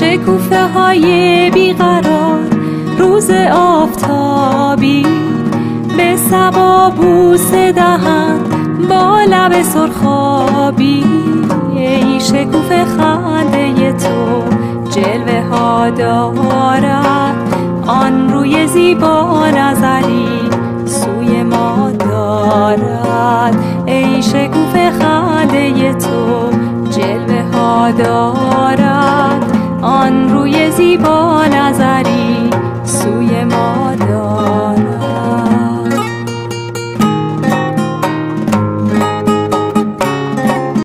شکوفه های بیقرار، روز آفتابی به صبا بوسه دهند با لب سرخابی. ای شکوفه خنده تو جلوه ها دارد، آن روی زیبا نظری سوی ما دارد. ای شکوفه خنده تو جلوه ها دارد،